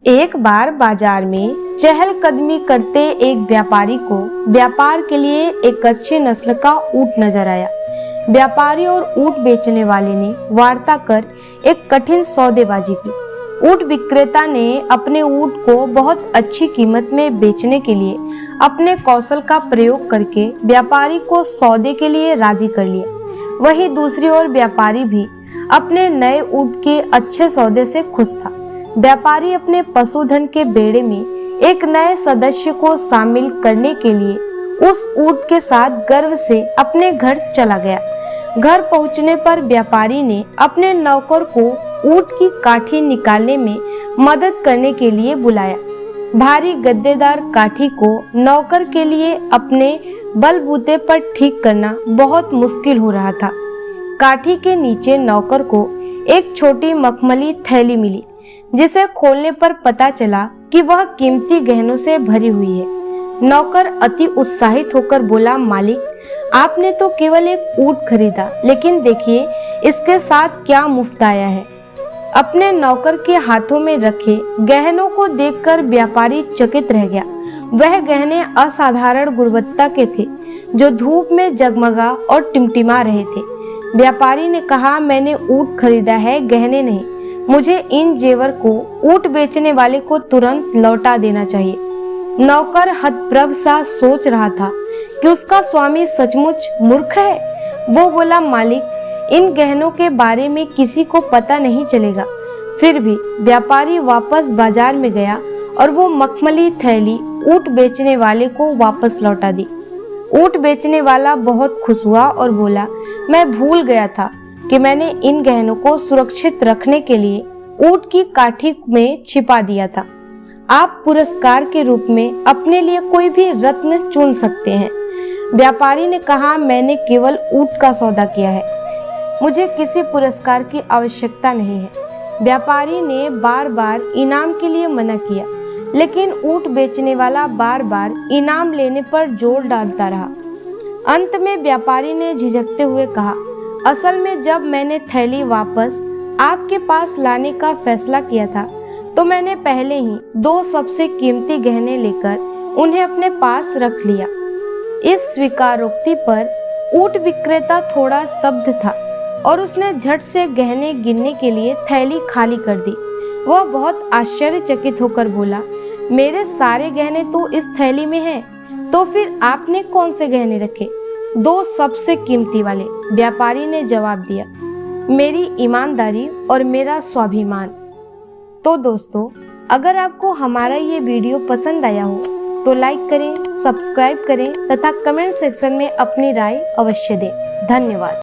एक बार बाजार में चहलकदमी करते एक व्यापारी को व्यापार के लिए एक अच्छी नस्ल का ऊंट नजर आया। व्यापारी और ऊंट बेचने वाले ने वार्ता कर एक कठिन सौदेबाजी की। ऊंट विक्रेता ने अपने ऊंट को बहुत अच्छी कीमत में बेचने के लिए अपने कौशल का प्रयोग करके व्यापारी को सौदे के लिए राजी कर लिया। वहीं दूसरी ओर व्यापारी भी अपने नए ऊंट के अच्छे सौदे से खुश था। व्यापारी अपने पशुधन के बेड़े में एक नए सदस्य को शामिल करने के लिए उस ऊंट के साथ गर्व से अपने घर चला गया। घर पहुंचने पर व्यापारी ने अपने नौकर को ऊंट की काठी निकालने में मदद करने के लिए बुलाया। भारी गद्देदार काठी को नौकर के लिए अपने बलबूते पर ठीक करना बहुत मुश्किल हो रहा था। काठी के नीचे नौकर को एक छोटी मखमली थैली मिली, जिसे खोलने पर पता चला कि वह कीमती गहनों से भरी हुई है। नौकर अति उत्साहित होकर बोला, मालिक, आपने तो केवल एक ऊंट खरीदा, लेकिन देखिए इसके साथ क्या मुफ्त आया है। अपने नौकर के हाथों में रखे गहनों को देखकर व्यापारी चकित रह गया। वह गहने असाधारण गुणवत्ता के थे, जो धूप में जगमगा और टिमटिमा रहे थे। व्यापारी ने कहा, मैंने ऊंट खरीदा है, गहने नहीं। मुझे इन जेवर को ऊंट बेचने वाले को तुरंत लौटा देना चाहिए। नौकर हतप्रभ सा सोच रहा था कि उसका स्वामी सचमुच मूर्ख है। वो बोला, मालिक, इन गहनों के बारे में किसी को पता नहीं चलेगा। फिर भी व्यापारी वापस बाजार में गया और वो मखमली थैली ऊंट बेचने वाले को वापस लौटा दी। ऊंट बेचने वाला बहुत खुश हुआ और बोला, मैं भूल गया था कि मैंने इन गहनों को सुरक्षित रखने के लिए ऊंट की काठी में छिपा दिया था। आप पुरस्कार के रूप में अपने लिए कोई भी रत्न चुन सकते हैं। व्यापारी ने कहा, मैंने केवल ऊंट का सौदा किया है, मुझे किसी पुरस्कार की आवश्यकता नहीं है। व्यापारी ने बार बार इनाम के लिए मना किया, लेकिन ऊंट बेचने वाला बार बार इनाम लेने पर जोर डालता रहा। अंत में व्यापारी ने झिझकते हुए कहा, असल में जब मैंने थैली वापस आपके पास लाने का फैसला किया था, तो मैंने पहले ही 2 सबसे कीमती गहने लेकर उन्हें अपने पास रख लिया। इस स्वीकारोक्ति पर ऊंट विक्रेता थोड़ा स्तब्ध था और उसने झट से गहने गिनने के लिए थैली खाली कर दी। वह बहुत आश्चर्यचकित होकर बोला, मेरे सारे गहने तो इस थैली में हैं, तो फिर आपने कौन से गहने रखे? 2 सबसे कीमती वाले, व्यापारी ने जवाब दिया। मेरी ईमानदारी और मेरा स्वाभिमान। तो दोस्तों, अगर आपको हमारा ये वीडियो पसंद आया हो तो लाइक करें, सब्सक्राइब करें तथा कमेंट सेक्शन में अपनी राय अवश्य दें। धन्यवाद।